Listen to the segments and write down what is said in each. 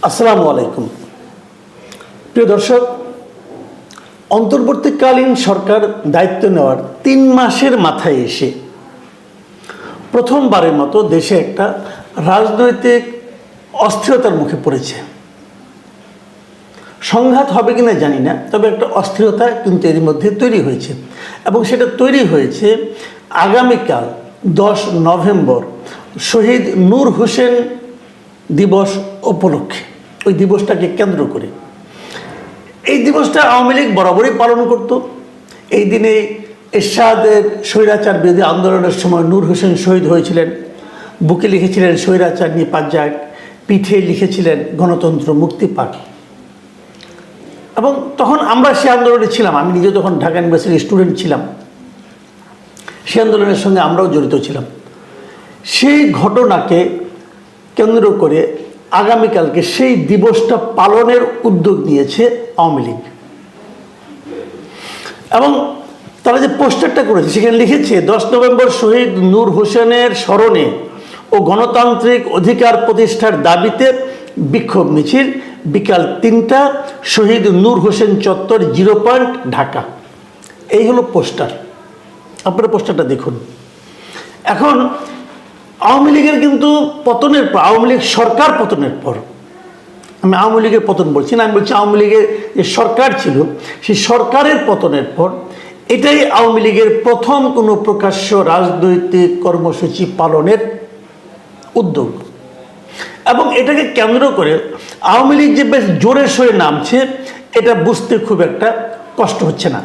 আসসালামু আলাইকুম। প্রিয় দর্শক, অন্তর্বর্তীকালীন সরকার দায়িত্ব নেওয়ার ৩ মাসের মাথায় এসে প্রথমবারের মতো দেশে একটা রাজনৈতিক অস্থিরতার মুখে পড়েছে। সংঘাত হবে কিনা জানি না, তবে একটা অস্থিরতা কিন্তু এর মধ্যে তৈরি হয়েছে এবং সেটা তৈরি হয়েছে আগামীকাল 10 নভেম্বর শহীদ নূর হোসেন দিবস উপলক্ষে। ওই দিবসটাকে কেন্দ্র করে এই দিবসটা আওয়ামী লীগ বরাবরই পালন করত। এই দিনে এরশাদের স্বৈরাচার বিরোধী আন্দোলনের সময় নূর হোসেন শহীদ হয়েছিলেন। বুকে লিখেছিলেন স্বৈরাচার নিপাত যাক, পিঠে লিখেছিলেন গণতন্ত্র মুক্তি পাক। এবং তখন আমরা সে আন্দোলনে ছিলাম। আমি নিজে তখন ঢাকা ইউনিভার্সিটির স্টুডেন্ট ছিলাম, সে আন্দোলনের সঙ্গে আমরাও জড়িত ছিলাম। সেই ঘটনাকে কেন্দ্র করে আগামীকালকে সেই দিবসটা পালনের উদ্যোগ নিয়েছে আওয়ামী লীগ। এবং তারা যে পোস্টারটা করেছে সেখানে লিখেছে 10 নভেম্বর শহীদ নূর হোসেনের স্মরণে ও গণতান্ত্রিক অধিকার প্রতিষ্ঠার দাবিতে বিক্ষোভ মিছিল বিকাল 3টা শহীদ নূর হোসেন চত্বর 0 পয়েন্ট ঢাকা। এই হলো পোস্টার। আপনারা পোস্টারটা দেখুন। এখন আওয়ামী লীগের কিন্তু পতনের পর, আওয়ামী লীগ সরকার পতনের পর, আমি আওয়ামী লীগের পতন বলছি না, আমি বলছি আওয়ামী লীগের যে সরকার ছিল সেই সরকারের পতনের পর এটাই আওয়ামী লীগের প্রথম কোনো প্রকাশ্য রাজনৈতিক কর্মসূচি পালনের উদ্যোগ। এবং এটাকে কেন্দ্র করে আওয়ামী লীগ যে বেশ জোরে সোরে নামছে এটা বুঝতে খুব একটা কষ্ট হচ্ছে না।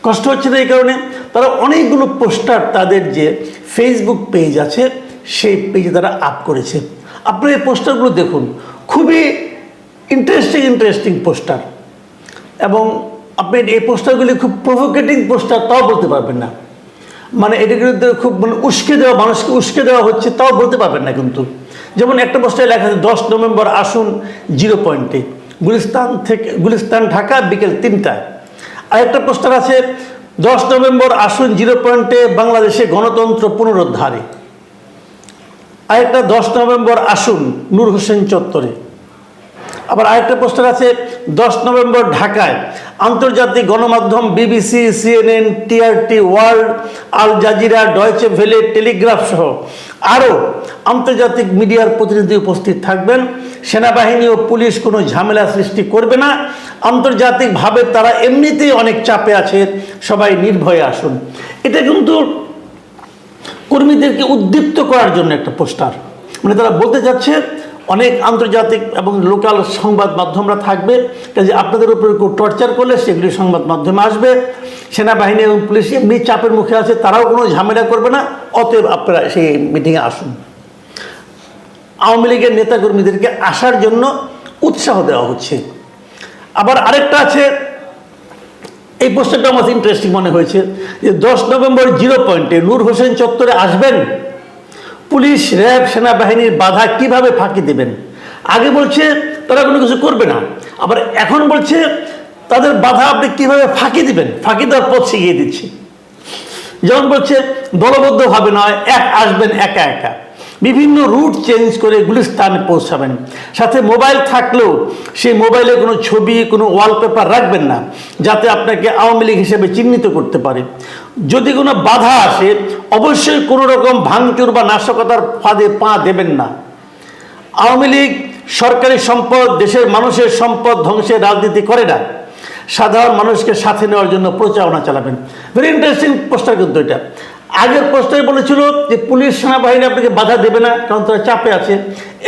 কষ্ট হচ্ছে না এই কারণে তারা অনেকগুলো পোস্টার তাদের যে ফেসবুক পেজ আছে সেই পেজে তারা আপ করেছে। আপনারা এই পোস্টারগুলো দেখুন, খুবই ইন্টারেস্টিং পোস্টার। এবং আপনি এই পোস্টারগুলি খুব প্রভোকেটিং পোস্টার তাও বলতে পারবেন না। মানে এটার বিরুদ্ধে খুব উস্কে দেওয়া, মানুষকে উস্কে দেওয়া হচ্ছে তাও বলতে পারবেন না কিন্তু। যেমন একটা পোস্টারে লেখা আছে 10 নভেম্বর আসুন 0 পয়েন্টে, গুলিস্তান ঢাকা বিকেল 3টায়। আরেকটা পোস্টার আছে 10 নভেম্বর আসুন 0 পয়েন্টে বাংলাদেশে গণতন্ত্র পুনরুদ্ধারে। আরেকটা 10 নভেম্বর আসুন নূর হোসেন চত্বরে। আবার আরেকটা পোস্টার আছে 10 নভেম্বর ঢাকায় আন্তর্জাতিক গণমাধ্যম BBC, CNN, TRT world, Al Jazeera, Deutsche Welle, Telegraph সহ আরও আন্তর্জাতিক মিডিয়ার প্রতিনিধি উপস্থিত থাকবেন। সেনাবাহিনী ও পুলিশ কোনো ঝামেলা সৃষ্টি করবে না। আন্তর্জাতিকভাবে তারা এমনিতেই অনেক চাপে আছে, সবাই নির্ভয়ে আসুন। এটা কিন্তু কর্মীদেরকে উদ্দীপ্ত করার জন্য একটা পোস্টার। মানে তারা বলতে যাচ্ছে অনেক আন্তর্জাতিক এবং লোকাল সংবাদ মাধ্যমরা থাকবে, কাজে আপনাদের উপরে কেউ টর্চার করলে সেগুলি সংবাদ মাধ্যমে আসবে। সেনাবাহিনী এবং পুলিশ এমনি চাপের মুখে আছে, তারাও কোনো ঝামেলা করবে না, অতএব আপনারা সেই মিটিংয়ে আসুন। আওয়ামী লীগের নেতাকর্মীদেরকে আসার জন্য উৎসাহ দেওয়া হচ্ছে। আবার আরেকটা আছে, এই পোস্টারটা আমার ইন্টারেস্টিং মনে হয়েছে যে 10 নভেম্বর 0 পয়েন্টে নূর হোসেন চত্বরে আসবেন, পুলিশ, র্যাব, সেনাবাহিনীর বাধা কিভাবে ফাঁকি দেবেন। আগে বলছে তারা কোনো কিছু করবে না, আবার এখন বলছে তাদের বাধা আপনি কিভাবে ফাঁকি দিবেন, ফাঁকি দেওয়ার পথ শিখিয়ে দিচ্ছে। যেমন বলছে দলবদ্ধভাবে নয়, আসবেন একা একা, বিভিন্ন রুট চেঞ্জ করে গুলিস্তানে পৌঁছাবেন, সাথে মোবাইল থাকলেও সেই মোবাইলে কোনো ছবি, কোনো ওয়ালপেপার রাখবেন না যাতে আপনাকে আওয়ামী লীগ হিসেবে চিহ্নিত করতে পারে। যদি কোনো বাধা আসে অবশ্যই কোনো রকম ভাঙচুর বা নাশকতার ফাঁদে পা দেবেন না। আওয়ামী লীগ সরকারি সম্পদ, দেশের মানুষের সম্পদ ধ্বংসের রাজনীতি করে না। সাধারণ মানুষকে সাথে নেওয়ার জন্য প্রচারণা চালাবেন। ভেরি ইন্টারেস্টিং পোস্টার কিন্তু এটা। আগের পোস্টারে বলেছিল যে পুলিশ, সেনাবাহিনী আপনাকে বাধা দেবে না কারণ তারা চাপে আছে।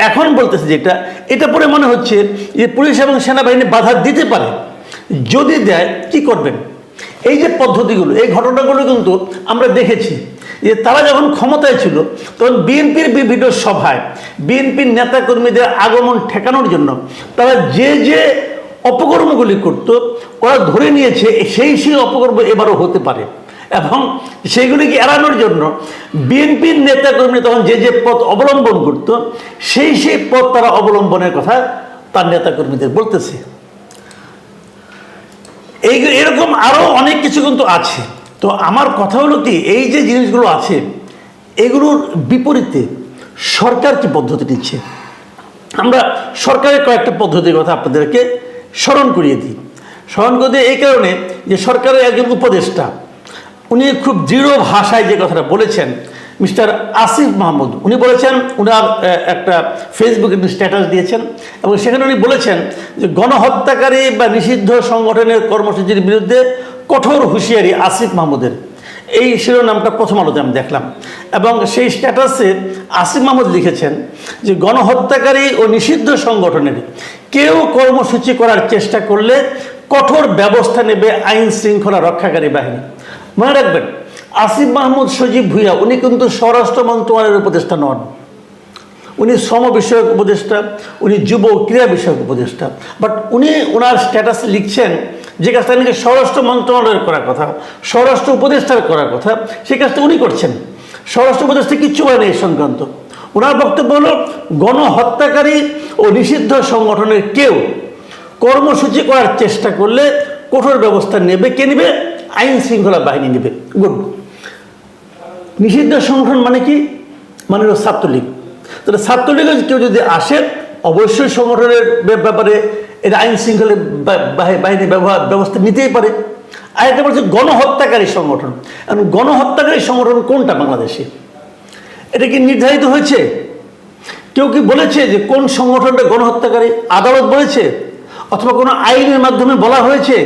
এখন বলতেছে যেটা, এটা পরে মনে হচ্ছে যে পুলিশ এবং সেনাবাহিনী বাধা দিতে পারে। যদি দেয় কি করবেন? এই যে পদ্ধতিগুলো, এই ঘটনাগুলো কিন্তু আমরা দেখেছি যে তারা যখন ক্ষমতায় ছিল তখন বিএনপির বিভিন্ন সভায় বিএনপির নেতাকর্মীদের আগমন ঠেকানোর জন্য তারা যে অপকর্মগুলি করত ওরা ধরে নিয়েছে, সেই অপকর্ম এবারও হতে পারে। এবং সেইগুলিকে এড়ানোর জন্য বিএনপির নেতাকর্মী তখন যে পথ অবলম্বন করত সেই পথ তারা অবলম্বনের কথা তার নেতাকর্মীদের বলতেছে। এরকম আরও অনেক কিছু কিন্তু আছে। তো আমার কথা হলো কি, এই যে জিনিসগুলো আছে এগুলোর বিপরীতে সরকার কি পদ্ধতি নিচ্ছে। আমরা সরকারের কয়েকটা পদ্ধতির কথা আপনাদেরকে স্মরণ করিয়ে দিই। স্মরণ করে দিই এই কারণে যে সরকারের একজন উপদেষ্টা উনি খুব দৃঢ় ভাষায় যে কথাটা বলেছেন, মিস্টার আসিফ মাহমুদ, উনি বলেছেন, উনার একটা ফেসবুকে স্ট্যাটাস দিয়েছেন এবং সেখানে উনি বলেছেন যে গণহত্যাকারী বা নিষিদ্ধ সংগঠনের কর্মসূচির বিরুদ্ধে কঠোর হুঁশিয়ারি আসিফ মাহমুদের। এই শিরোনামটা প্রথম আলোতে আমি দেখলাম এবং সেই স্ট্যাটাসে আসিফ মাহমুদ লিখেছেন যে গণহত্যাকারী ও নিষিদ্ধ সংগঠনের কেউ কর্মসূচি করার চেষ্টা করলে কঠোর ব্যবস্থা নেবে আইন শৃঙ্খলা রক্ষাকারী বাহিনী। মনে রাখবেন, আসিফ মাহমুদ সজীব ভুঁইয়া উনি কিন্তু স্বরাষ্ট্র মন্ত্রণালয়ের উপদেষ্টা নন, উনি শ্রম বিষয়ক উপদেষ্টা, উনি যুব ক্রীড়া বিষয়ক উপদেষ্টা। বাট উনি ওনার স্ট্যাটাস লিখছেন যে কাজটা নাকি স্বরাষ্ট্র মন্ত্রণালয়ের করার কথা, স্বরাষ্ট্র উপদেষ্টার করার কথা, সেই কাজটা উনি করছেন। স্বরাষ্ট্র উপদেষ্টা কিচ্ছু বলেন এই সংক্রান্ত। ওনার বক্তব্য হলো গণহত্যাকারী ও নিষিদ্ধ সংগঠনের কেউ কর্মসূচি করার চেষ্টা করলে কঠোর ব্যবস্থা নেবে। কে নেবে? আইন শৃঙ্খলা বাহিনী নেবে। গুড। নিষিদ্ধ সংগঠন মানে কি? মানে হলো ছাত্রলীগ। তাহলে ছাত্রলীগের কেউ যদি আসে অবশ্যই সংগঠনের ব্যাপারে এটা আইন শৃঙ্খলা বাহিনী ব্যবস্থা নিতেই পারে। আর একটা বলছে গণহত্যাকারী সংগঠন। এখন গণহত্যাকারী সংগঠন কোনটা বাংলাদেশে? এটা কি নির্ধারিত হয়েছে? কেউ কি বলেছে যে কোন সংগঠনটা গণহত্যাকারী? আদালত বলেছে? অথবা কোনো আইনের মাধ্যমে বলা হয়েছে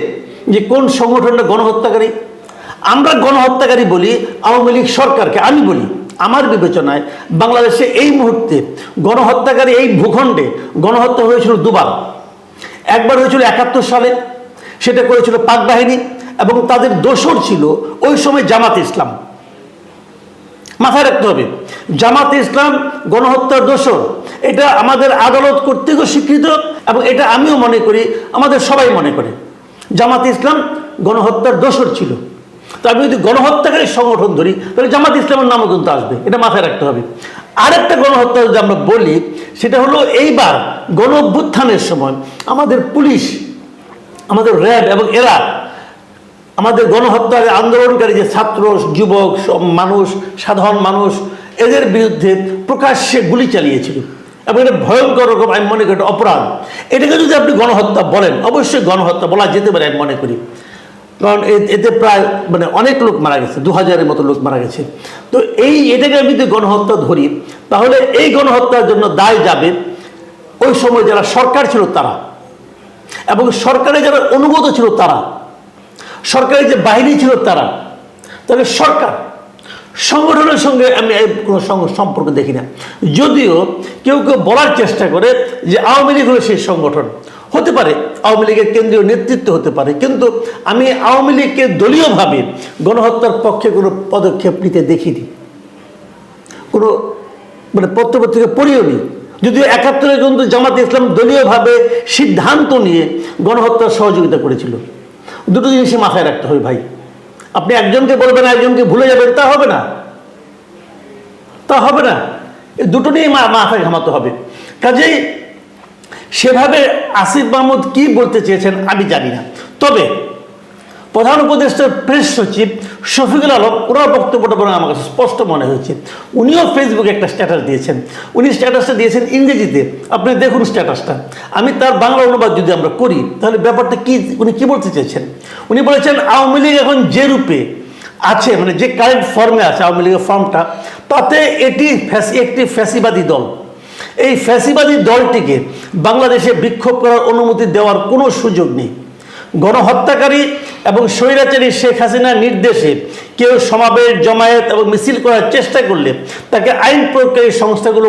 যে কোন সংগঠনটা গণহত্যাকারী? আমরা গণহত্যাকারী বলি আওয়ামী লীগ সরকারকে। আমি বলি আমার বিবেচনায় বাংলাদেশে এই মুহূর্তে গণহত্যাকারী এই ভূখণ্ডে গণহত্যা হয়েছিল দুবার। একবার হয়েছিল ৭১ সালে, সেটা করেছিল পাক বাহিনী এবং তাদের দোসর ছিল ওই সময় জামাত ইসলাম। মাথায় রাখতে হবে, জামাত ইসলাম গণহত্যার দোসর। এটা আমাদের আদালত কর্তৃক স্বীকৃত এবং এটা আমিও মনে করি, আমাদের সবাই মনে করে জামাত ইসলাম গণহত্যার দোসর ছিল। তো আমি যদি গণহত্যাকারী সংগঠন ধরি তাহলে জামাত ইসলামের নামও কিন্তু আসবে, এটা মাথায় রাখতে হবে। আরেকটা গণহত্যা যদি আমরা বলি সেটা হলো এইবার গণ অভ্যুত্থানের সময় আমাদের পুলিশ, আমাদের র্যাব এবং এরা আমাদের গণহত্যার আন্দোলনকারী যে ছাত্র, যুবক, মানুষ, সাধারণ মানুষ, এদের বিরুদ্ধে প্রকাশ্যে গুলি চালিয়েছিল এবং এটা ভয়ঙ্কর রকম, আমি মনে করি এটা অপরাধ। এটাকে যদি আপনি গণহত্যা বলেন, অবশ্যই গণহত্যা বলা যেতে পারে আমি মনে করি, কারণ এতে প্রায় অনেক লোক মারা গেছে, ২০০০-এর মতো লোক মারা গেছে। তো এটাকে আমি যদি গণহত্যা ধরি তাহলে এই গণহত্যার জন্য দায় যাবে ওই সময় যারা সরকার ছিল তারা এবং সরকারে যারা অনুগত ছিল তারা, সরকারের যে বাহিনী ছিল তারা। তাহলে সরকার সংগঠনের সঙ্গে আমি কোনো সম্পর্ক দেখি না। যদিও কেউ কেউ বলার চেষ্টা করে যে আওয়ামী লীগ হলো সেই সংগঠন, হতে পারে আওয়ামী লীগের কেন্দ্রীয় নেতৃত্ব হতে পারে, কিন্তু আমি আওয়ামী লীগকে দলীয়ভাবে গণহত্যার পক্ষে কোনো পদক্ষেপ নিতে দেখিনি, কোনো পত্রপত্রিকা পড়িও নি। যদিও ৭১-এ কিন্তু জামাত ইসলাম দলীয়ভাবে সিদ্ধান্ত নিয়ে গণহত্যার সহযোগিতা করেছিল। দুটো জিনিসই মাথায় রাখতে হবে ভাই। আপনি একজনকে বলবেন একজনকে ভুলে যাবেন, তা হবে না, তা হবে না। এই দুটো নিয়েই মাথায় ঘামাতে হবে। কাজেই সেভাবে আসিফ মাহমুদ কি বলতে চেয়েছেন আমি জানি না। তবে প্রধান উপদেষ্টার প্রেস সচিব শফিকুল আলম, ওনার বক্তব্যটা বরং আমার কাছে স্পষ্ট মনে হয়েছে। উনিও ফেসবুকে একটা স্ট্যাটাস দিয়েছেন। উনি স্ট্যাটাসটা দিয়েছেন ইংরেজিতে, আপনি দেখুন স্ট্যাটাসটা। আমি তার বাংলা অনুবাদ যদি আমরা করি তাহলে ব্যাপারটা কি, উনি কি বলতে চেয়েছেন। উনি বলেছেন আওয়ামী লীগ এখন যে রূপে আছে, যে কারেন্ট ফর্মে আছে আওয়ামী লীগের ফর্মটা, তাতে এটি একটি ফ্যাসিবাদী দল। এই ফ্যাসিবাদী দলটিকে বাংলাদেশে বিক্ষোভ করার অনুমতি দেওয়ার কোনো সুযোগ নেই। গণহত্যাকারী এবং স্বৈরাচারী শেখ হাসিনার নির্দেশে কেউ সমাবেশ, জমায়েত এবং মিছিল করার চেষ্টা করলে তাকে আইন প্রয়োগকারী সংস্থাগুলো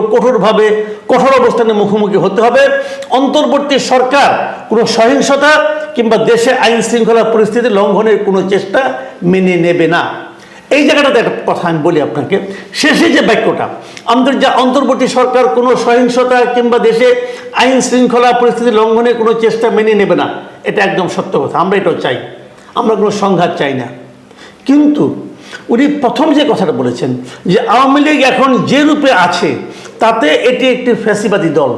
কঠোর অবস্থানে মুখোমুখি হতে হবে। অন্তর্বর্তী সরকার কোনো সহিংসতা কিংবা দেশে আইন শৃঙ্খলা পরিস্থিতি লঙ্ঘনের কোনো চেষ্টা মেনে নেবে না। এই জায়গাটাতে একটা কথা আমি বলি আপনাকে, শেষে যে বাক্যটা, অন্তর্বর্তী সরকার কোনো সহিংসতা কিংবা দেশে আইন শৃঙ্খলা পরিস্থিতি লঙ্ঘনের কোনো চেষ্টা মেনে নেবে না, এটা একদম সত্য কথা। আমরা এটাও চাই, আমরা কোনো সংঘাত চাই না। কিন্তু উনি প্রথম যে কথাটা বলেছেন যে আওয়ামী লীগ এখন যে রূপে আছে তাতে এটি একটি ফ্যাসিবাদী দল,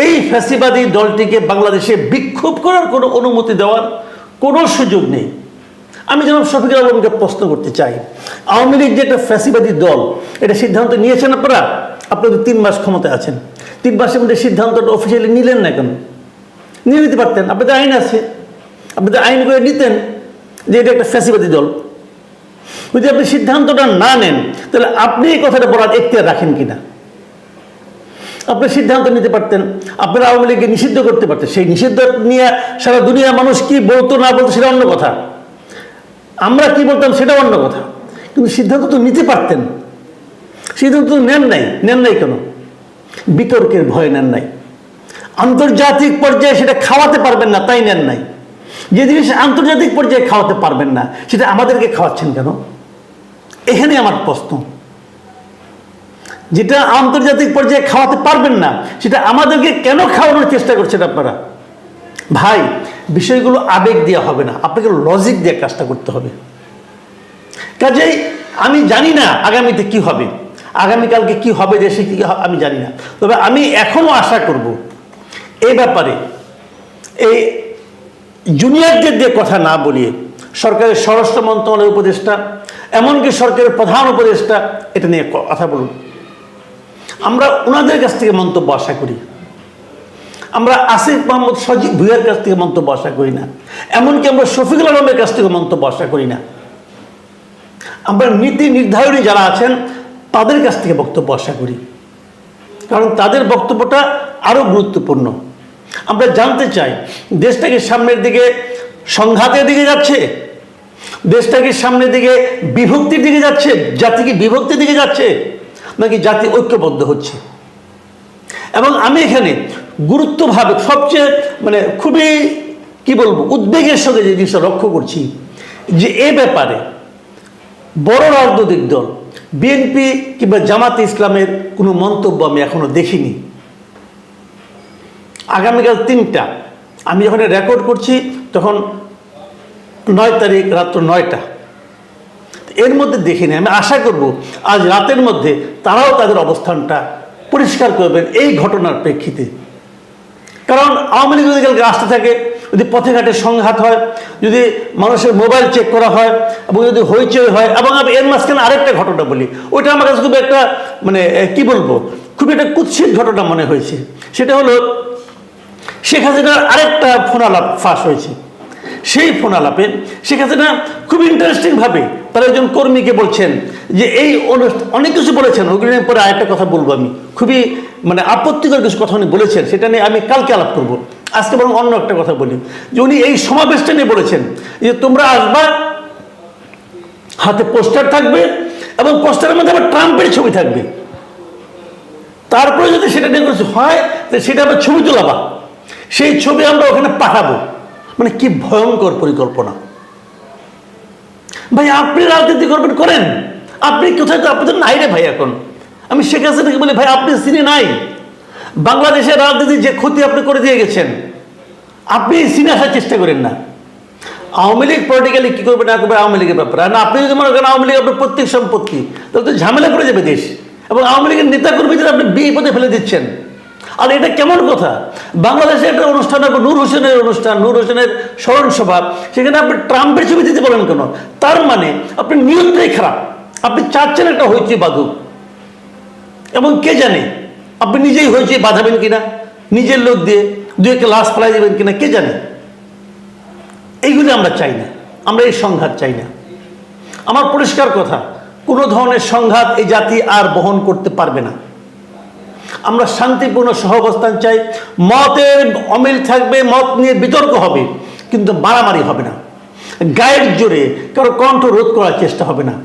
এই ফ্যাসিবাদী দলটিকে বাংলাদেশে বিক্ষোভ করার কোনো অনুমতি দেওয়ার কোনো সুযোগ নেই। আমি যেন শফিকুল আলমকে প্রশ্ন করতে চাই, আওয়ামী লীগ যে একটা ফ্যাসিবাদী দল, এটা সিদ্ধান্ত নিয়েছেন আপনারা? আপনাদের 3 মাস ক্ষমতায় আছেন, 3 মাসের মধ্যে সিদ্ধান্তটা অফিসিয়ালি নিলেন না কেন? নিয়ে নিতে পারতেন, আপনাদের আইন আছে, আপনাদের আইন করে নিতেন যে এটা একটা ফ্যাসিবাদী দল। যদি আপনি সিদ্ধান্তটা না নেন তাহলে আপনি এই কথাটা বলার এখতিয়ার রাখেন কিনা? আপনি সিদ্ধান্ত নিতে পারতেন, আপনারা আওয়ামী লীগকে নিষিদ্ধ করতে পারতেন। সেই নিষিদ্ধ নিয়ে সারা দুনিয়ার মানুষ কি বলতো না বলতো সেটা অন্য কথা, আমরা কি বলতাম সেটা অন্য কথা, কিন্তু সিদ্ধান্ত তো নিতে পারতেন। সিদ্ধান্ত তো নেন নাই কেন? বিতর্কের ভয় নেন নাই। আন্তর্জাতিক পর্যায়ে সেটা খাওয়াতে পারবেন না তাই নেন নাই। যে জিনিস আন্তর্জাতিক পর্যায়ে খাওয়াতে পারবেন না সেটা আমাদেরকে খাওয়াচ্ছেন কেন? এখানে আমার প্রশ্ন। যেটা আন্তর্জাতিক পর্যায়ে খাওয়াতে পারবেন না সেটা আমাদেরকে কেন খাওয়ানোর চেষ্টা করছেন আপনারা? ভাই, বিষয়গুলো আবেগ দিয়ে হবে না, আপনাকে লজিক দিয়ে কাজটা করতে হবে। কাজেই আমি জানি না আগামীতে কি হবে, আগামীকালকে কি হবে, দেশে কি আমি জানি না। তবে আমি এখনো আশা করব এই ব্যাপারে এই জুনিয়রদের দিয়ে কথা না বলিয়ে সরকারের স্বরাষ্ট্র মন্ত্রণালয়ের উপদেষ্টা, এমনকি সরকারের প্রধান উপদেষ্টা এটা নিয়ে কথা বলুন। আমরা ওনাদের কাছ থেকে মন্তব্য আশা করি। আমরা আসিফ মাহমুদ সজীব ভুইয়ার কাছ থেকে মন্তব্য আশা করি না, এমনকি আমরা শফিকুল আলমের কাছ থেকে মন্তব্য আশা করি না। আমরা নীতি নির্ধারণী যারা আছেন তাদের কাছ থেকে বক্তব্য আশা করি, কারণ তাদের বক্তব্যটা আরও গুরুত্বপূর্ণ। আমরা জানতে চাই দেশটাকে সামনের দিকে সংঘাতের দিকে যাচ্ছে, দেশটাকে সামনের দিকে বিভক্তির দিকে যাচ্ছে, জাতিকে বিভক্তির দিকে যাচ্ছে, নাকি জাতি ঐক্যবদ্ধ হচ্ছে। এবং আমি এখানে গুরুত্বভাবে সবচেয়ে খুবই কি বলবো উদ্বেগের সঙ্গে যে জিনিসটা লক্ষ্য করছি যে এ ব্যাপারে বড় রাজনৈতিক দল বিএনপি কিংবা জামাতে ইসলামের কোনো মন্তব্য আমি এখনো দেখিনি। আগামীকাল 3টা, আমি যখন রেকর্ড করছি তখন 9 তারিখ রাত্র 9টা, এর মধ্যে দেখিনি। আমি আশা করব আজ রাতের মধ্যে তারাও তাদের অবস্থানটা পরিষ্কার করবেন এই ঘটনার প্রেক্ষিতে। কারণ আওয়ামী লীগ যদি কালকে আসতে থাকে, যদি পথে ঘাটে সংঘাত হয়, যদি মানুষের মোবাইল চেক করা হয় এবং যদি হইচই হয়, এবং আমি এর মাঝখানে আরেকটা ঘটনা বলি, ওইটা আমার কাছে খুব একটা কি বলবো খুব একটা কুৎসিত ঘটনা মনে হয়েছে। সেটা হলো শেখ হাসিনার আরেকটা ফোন আলাপ ফাঁস হয়েছে। সেই ফোন আলাপে শেখ হাসিনা খুব ইন্টারেস্টিংভাবে তার একজন কর্মীকে বলছেন যে এই অনেক কিছু বলেছেন, ওগুলো নিয়ে পরে আরেকটা কথা বলবো। আমি খুবই আপত্তিকর কিছু কথা উনি বলেছেন, সেটা নিয়ে আমি কালকে আলাপ করবো। আজকে বরং অন্য একটা কথা বলি যে উনি এই সমাবেশটা নিয়ে বলেছেন যে তোমরা আসবা, হাতে পোস্টার থাকবে এবং পোস্টারের মধ্যে আবার ট্রাম্পের ছবি থাকবে, তারপরে যদি সেটা নিয়ে কিছু হয় সেটা আবার ছবি তোলাবা, সেই ছবি আমরা ওখানে পাঠাবো। কি ভয়ঙ্কর পরিকল্পনা! ভাই, আপনি রাজনীতি করবেন করেন, আপনি কোথায় তো আপনাদের নাই রে ভাই। এখন আমি শেখ হাসিনাকে বলি ভাই আপনি সিনে নাই, বাংলাদেশের রাজনীতির যে ক্ষতি আপনি করে দিয়ে গেছেন, আপনি সিনে আসার চেষ্টা করেন না। আওয়ামী লীগ পলিটিক্যালি কি করবে না করবে আওয়ামী লীগের ব্যাপারে, আর আপনি যদি মনে করেন আওয়ামী লীগ আপনার প্রত্যেক সম্পত্তি, তাহলে তো ঝামেলা করে যাবে দেশ। এবং আওয়ামী লীগের নেতা কর্মীদের আপনি বিপদে ফেলে দিচ্ছেন। আর এটা কেমন কথা? বাংলাদেশে একটা অনুষ্ঠান হবে নূর হোসেনের অনুষ্ঠান, নূর হোসেনের স্মরণ সভা, সেখানে আপনি ট্রাম্পের ছবি দিতে বলেন কেন? তার মানে আপনি নিয়ন্ত্রণই খারাপ, আপনি চাচ্ছেন একটা হইচই বাঁধুক। এবং কে জানে আপনি নিজেই হইচই বাঁধাবেন কিনা, নিজের লোক দিয়ে 2-1 লাশ ফেলাই দেবেন কিনা, কে জানে। এইগুলি আমরা চাই না, আমরা এই সংঘাত চাই না। আমার পরিষ্কার কথা, কোনো ধরনের সংঘাত এই জাতি আর বহন করতে পারবে না। আমরা শান্তিপূর্ণ সহাবস্থান চাই, মতের অমিল থাকবে, মত নিয়ে বিতর্ক হবে, কিন্তু মারামারি হবে না, গায়ের জোরে কারো কণ্ঠ রোধ করার চেষ্টা হবে না।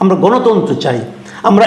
আমরা গণতন্ত্র চাই, আমরা